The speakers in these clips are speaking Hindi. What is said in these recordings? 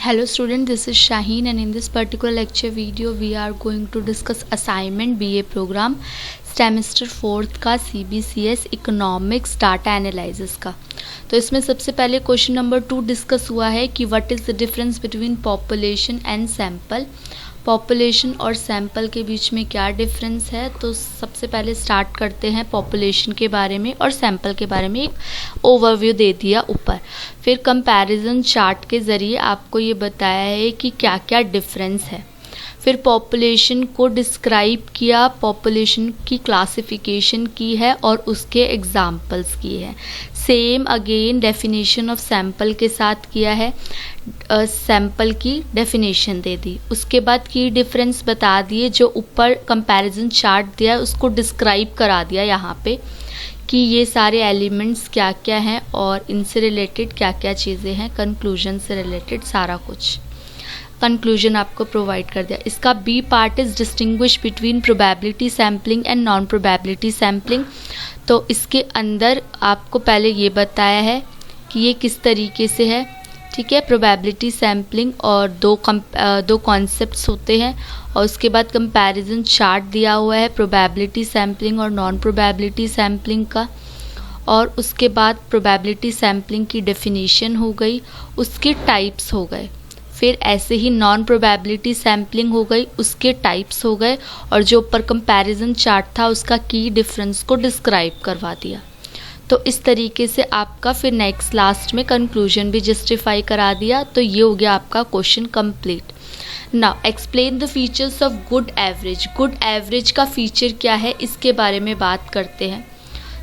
Hello student, this is Shaheen and in this particular lecture video we are going to discuss assignment BA program semester 4th का CBCS इकोनॉमिक्स डाटा एनालिसिस का। तो इसमें सबसे पहले क्वेश्चन नंबर 2 डिस्कस हुआ है कि what is the difference between population and sample. Population और सैंपल के बीच में क्या डिफरेंस है। तो सबसे पहले स्टार्ट करते हैं पॉपुलेशन के बारे में और सैंपल के बारे में एक ओवरव्यू दे दिया ऊपर। फिर कंपैरिजन चार्ट के ज़रिए आपको ये बताया है कि क्या क्या डिफरेंस है। फिर पॉपुलेशन को डिस्क्राइब किया, पॉपुलेशन की क्लासिफिकेशन की है और उसके एग्जाम्पल्स की है। Same again definition of sample के साथ किया है, सैंपल की डेफिनेशन दे दी। उसके बाद की डिफरेंस बता दिए, जो ऊपर कंपैरिजन चार्ट दिया है उसको डिस्क्राइब करा दिया यहाँ पे कि ये सारे एलिमेंट्स क्या क्या हैं और इनसे रिलेटेड क्या क्या चीज़ें हैं, कंक्लूजन से रिलेटेड सारा कुछ कंक्लूजन आपको प्रोवाइड कर दिया। इसका B part is distinguish between probability sampling and non probability sampling. तो इसके अंदर आपको पहले ये बताया है कि ये किस तरीके से है, ठीक है। प्रोबेबिलिटी सैम्पलिंग और दो कॉन्सेप्ट्स होते हैं और उसके बाद कंपैरिजन चार्ट दिया हुआ है प्रोबेबिलिटी सैम्पलिंग और नॉन प्रोबेबिलिटी सैम्पलिंग का। और उसके बाद प्रोबेबिलिटी सैम्पलिंग की डेफिनेशन हो गई, उसके टाइप्स हो गए। फिर ऐसे ही नॉन प्रोबेबिलिटी सैम्पलिंग हो गई, उसके टाइप्स हो गए और जो ऊपर कंपैरिजन चार्ट था उसका की डिफरेंस को डिस्क्राइब करवा दिया। तो इस तरीके से आपका फिर नेक्स्ट लास्ट में कंक्लूजन भी जस्टिफाई करा दिया। तो ये हो गया आपका question complete. Now explain the features of good average. Good average का फीचर क्या है इसके बारे में बात करते हैं।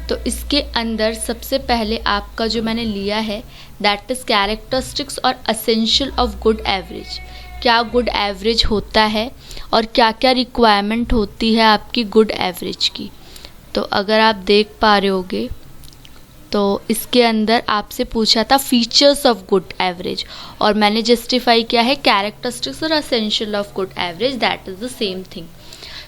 तो इसके अंदर सबसे पहले आपका जो मैंने लिया है दैट इज़ कैरेक्टरिस्टिक्स और असेंशियल ऑफ गुड एवरेज। क्या गुड एवरेज होता है और क्या क्या रिक्वायरमेंट होती है आपकी गुड एवरेज की। तो अगर आप देख पा रहे होगे तो इसके अंदर आपसे पूछा था फीचर्स ऑफ गुड एवरेज और मैंने जस्टिफाई किया है कैरेक्टरिस्टिक्स और essential of good average, that is the same thing.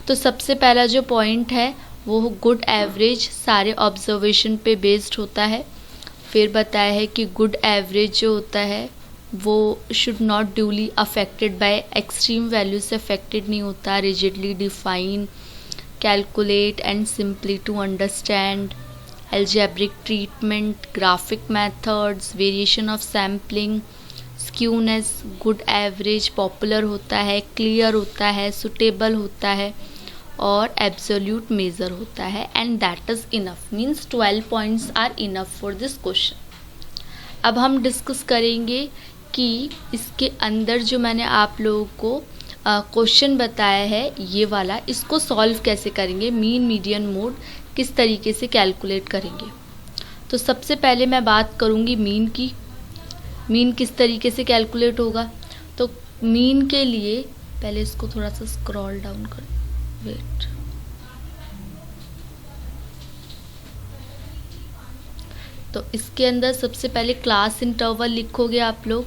तो सबसे पहला जो पॉइंट है वो गुड एवरेज सारे ऑब्जर्वेशन पे बेस्ड होता है। फिर बताया है कि गुड एवरेज जो होता है वो should not duly affected by extreme value से अफेक्टेड नहीं होता, rigidly define, calculate and simply to understand, algebraic treatment, graphic methods, variation of sampling, skewness. Good average popular होता है, क्लियर होता है, सुटेबल होता है और एब्सोल्यूट मेजर होता है and that is enough. Means 12 points are enough for this question. अब हम डिस्कस करेंगे कि इसके अंदर जो मैंने आप लोगों को क्वेश्चन बताया है ये वाला, इसको सॉल्व कैसे करेंगे, मीन मीडियन मोड किस तरीके से कैलकुलेट करेंगे। तो सबसे पहले मैं बात करूँगी मीन की। मीन किस तरीके से कैलकुलेट होगा। तो मीन के लिए पहले इसको थोड़ा सा स्क्रॉल डाउन कर वेट। तो इसके अंदर सबसे पहले क्लास इंटरवल लिखोगे आप लोग।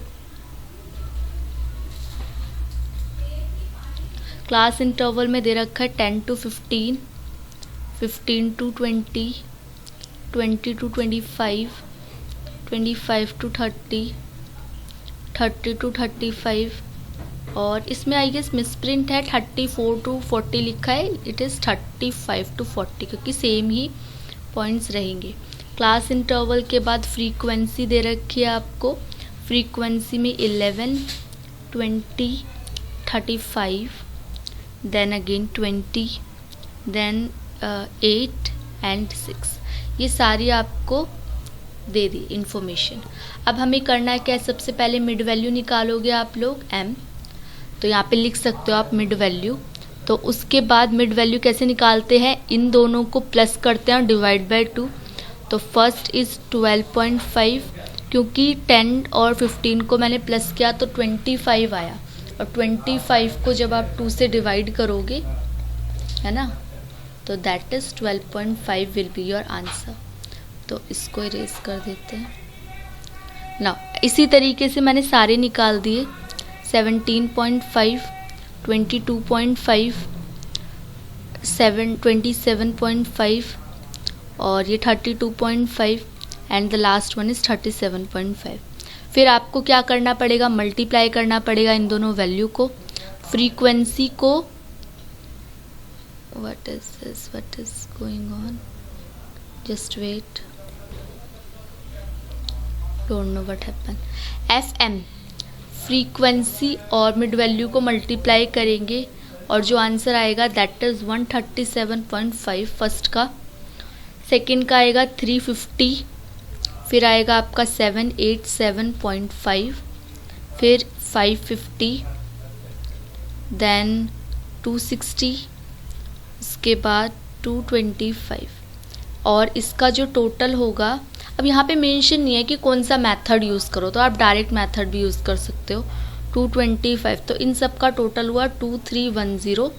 क्लास इंटरवल में दे रखा है 10 to 15, 15 to 20, 20 to 25, 25 to 30, 30 to 35 और इसमें आई गेस मिसप्रिंट है 34 to 40 लिखा है, इट इज़ 35 to 40 क्योंकि सेम ही पॉइंट्स रहेंगे। क्लास इंटरवल के बाद फ्रीक्वेंसी दे रखी है आपको। फ्रीक्वेंसी में 11, 20, 35, देन अगेन 20, देन 8 एंड 6। ये सारी आपको दे दी इंफॉर्मेशन। अब हमें करना है क्या, सबसे पहले मिड वैल्यू निकालोगे आप लोग m। तो यहाँ पे लिख सकते हो आप मिड वैल्यू। तो उसके बाद मिड वैल्यू कैसे निकालते हैं, इन दोनों को प्लस करते हैं और डिवाइड बाय 2। तो फर्स्ट इज़ 12.5 क्योंकि 10 और 15 को मैंने प्लस किया तो 25 आया और 25 को जब आप 2 से डिवाइड करोगे है ना, तो that is 12.5 will be your answer. तो इसको इरेज कर देते हैं ना। इसी तरीके से मैंने सारे निकाल दिए। 17.5, 22.5, 27.5 और ये 32.5 and the last one is 37.5। फिर आपको क्या करना पड़ेगा, मल्टीप्लाई करना पड़ेगा इन दोनों वैल्यू को, फ्रीक्वेंसी को, what is this, what is going on, just wait, don't know what happen, FM frequency और मिड वैल्यू को मल्टीप्लाई करेंगे और जो आंसर आएगा दैट इज 137.5 फर्स्ट का, सेकंड का आएगा 350, फिर आएगा आपका 787.5, फिर 550, देन 260, इसके बाद 225 और इसका जो टोटल होगा, अब यहाँ पे मेंशन नहीं है कि कौन सा मेथड यूज़ करो, तो आप डायरेक्ट मेथड भी यूज़ कर सकते हो, 225, तो इन सब का टोटल हुआ 2310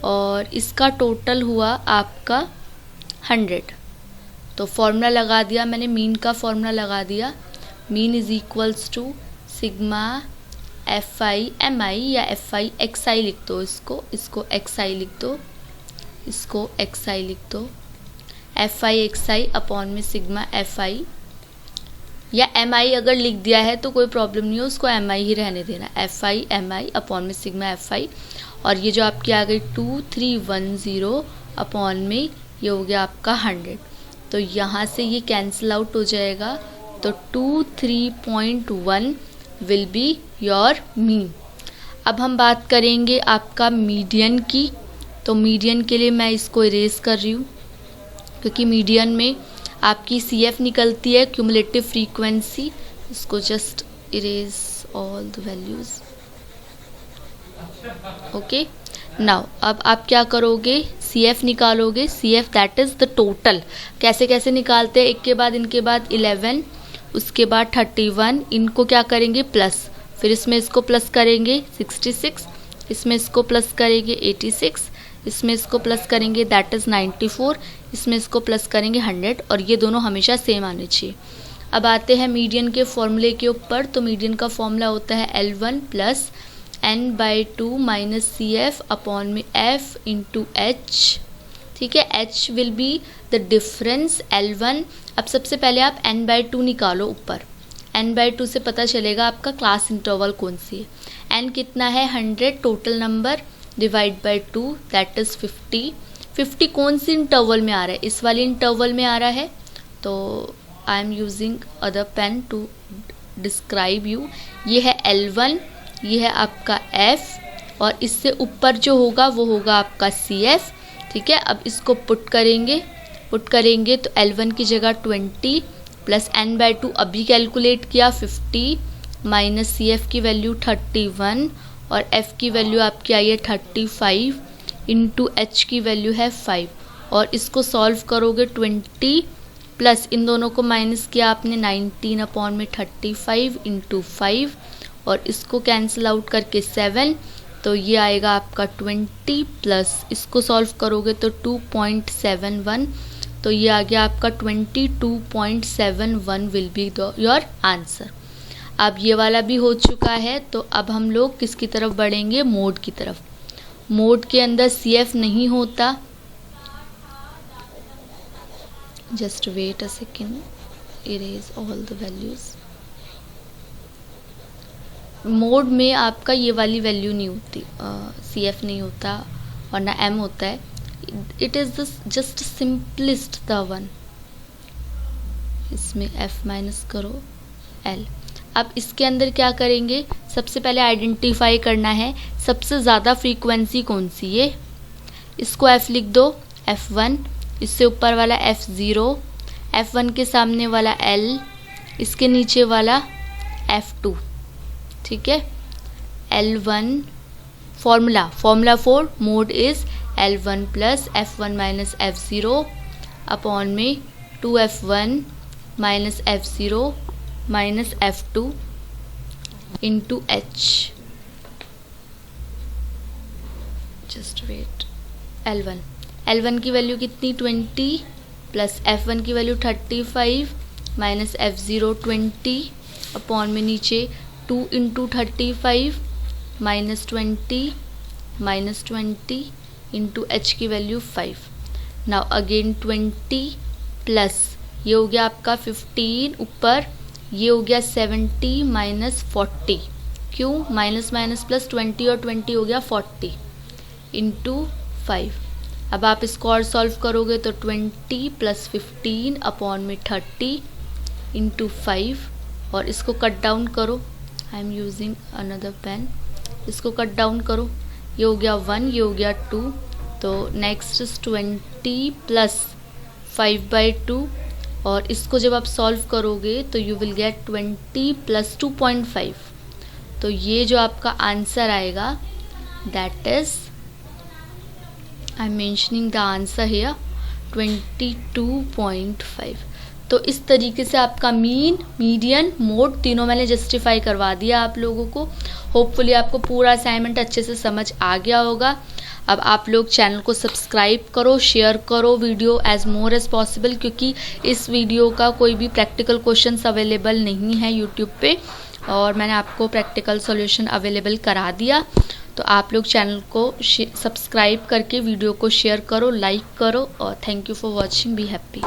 और इसका टोटल हुआ आपका 100। तो फॉर्मूला लगा दिया मैंने, मीन का फॉर्मूला लगा दिया, mean is equals to sigma FI/MI या FI/XI लिख दो, इसको XI लिख दो, इसको XI लिख दो, FI/XI अपॉन में सिग्मा FI या MI अगर लिख दिया है तो कोई प्रॉब्लम नहीं है, उसको MI ही रहने देना, FI/MI अपॉन में सिग्मा FI, और ये जो आपकी आ गई 2310 अपॉन में ये हो गया आपका 100, तो यहाँ से ये कैंसिल आउट हो जाएगा, तो 23.1 विल बी योर मीन। अब हम बात करेंगे आपका मीडियन की, तो मीडियन के लिए मैं इसको इरेज कर रही हूँ क्योंकि मीडियन में आपकी CF निकलती है, क्यूमुलेटिव फ्रीक्वेंसी, इसको just erase all the values, okay. Now अब आप क्या करोगे, CF निकालोगे, CF that is the total, कैसे कैसे निकालते हैं, एक के बाद इनके बाद 11, उसके बाद 31, इनको क्या करेंगे प्लस, फिर इसमें इसको प्लस करेंगे 66, इसमें इसको प्लस करेंगे 86, इसमें इसको प्लस करेंगे दैट इज़ 94, इसमें इसको प्लस करेंगे 100, और ये दोनों हमेशा सेम आने चाहिए। अब आते हैं मीडियन के फॉर्मूले के ऊपर, तो मीडियन का फॉर्मूला होता है L1 plus N/2 minus CF upon में F इंटू H, ठीक है, H will be the difference L1। अब सबसे पहले आप N/2 निकालो ऊपर, N/2 से पता चलेगा आपका क्लास इंटरवल कौन सी है, N कितना है 100 total number divide by 2 that is 50, 50 कौन सी इंटरवल में आ रहा है, इस वाली इंटरवल में आ रहा है, तो I am using other pen to describe you, ये है L1, ये है आपका F और इससे ऊपर जो होगा वो होगा आपका CF, ठीक है। अब इसको पुट करेंगे तो L1 की जगह 20 प्लस N/2 अभी कैलकुलेट किया 50 माइनस CF की वैल्यू 31 और F की वैल्यू आपकी आई है 35 इंटू H की वैल्यू है 5, और इसको सॉल्व करोगे 20 प्लस इन दोनों को माइनस किया आपने 19 अपॉन में 35 इंटू 5 और इसको कैंसिल आउट करके 7, तो ये आएगा आपका 20 प्लस इसको सॉल्व करोगे तो 2.71, तो ये आ गया आपका 22.71 विल बी योर आंसर। अब ये वाला भी हो चुका है, तो अब हम लोग किसकी तरफ बढ़ेंगे, मोड की तरफ। मोड के अंदर CF नहीं होता, just wait a second, erase all the values. Mode में आपका ये वाली वैल्यू नहीं होती, CF नहीं होता और ना M होता है, it is just simplest the one, इसमें F माइनस करो L। अब इसके अंदर क्या करेंगे, सबसे पहले आइडेंटिफाई करना है सबसे ज़्यादा फ्रीक्वेंसी कौन सी है, इसको F लिख दो, F1, इससे ऊपर वाला F0, F1 के सामने वाला L, इसके नीचे वाला F2, ठीक है। L1 formula for mode is L1 plus F1 minus F0 upon में 2F1 minus F0 minus F2 into H, just wait, L1 की वैल्यू कितनी 20 प्लस F1 की वैल्यू 35 माइनस F0 20 अपॉन में नीचे 2 इंटू 35 माइनस 20 इंटू H की वैल्यू 5, नाउ अगेन 20 प्लस ये हो गया आपका 15 ऊपर, ये हो गया 70 माइनस 40, क्यों माइनस माइनस प्लस 20 और 20 हो गया 40 इंटू 5। अब आप इसको और सॉल्व करोगे तो 20 प्लस 15 अपॉन में 30 इंटू 5, और इसको कट डाउन करो। I am using another pen. इसको कट डाउन करो, ये हो गया 1, ये हो गया 2, तो नेक्स्ट इज 20 प्लस 5/2, और इसको जब आप सॉल्व करोगे तो यू विल गेट 20 प्लस 2.5। तो ये जो आपका आंसर आएगा that is, I am mentioning the answer here, 22.5। तो इस तरीके से आपका मीन, मीडियन, मोड तीनों मैंने जस्टिफाई करवा दिया आप लोगों को। होपफुली आपको पूरा असाइनमेंट अच्छे से समझ आ गया होगा। अब आप लोग चैनल को सब्सक्राइब करो, शेयर करो video as more as possible, क्योंकि इस वीडियो का कोई भी प्रैक्टिकल क्वेश्चंस अवेलेबल नहीं है यूट्यूब पे, और मैंने आपको प्रैक्टिकल सॉल्यूशन अवेलेबल करा दिया। तो आप लोग चैनल को सब्सक्राइब करके वीडियो को शेयर करो, लाइक करो, और thank you for watching. Be happy.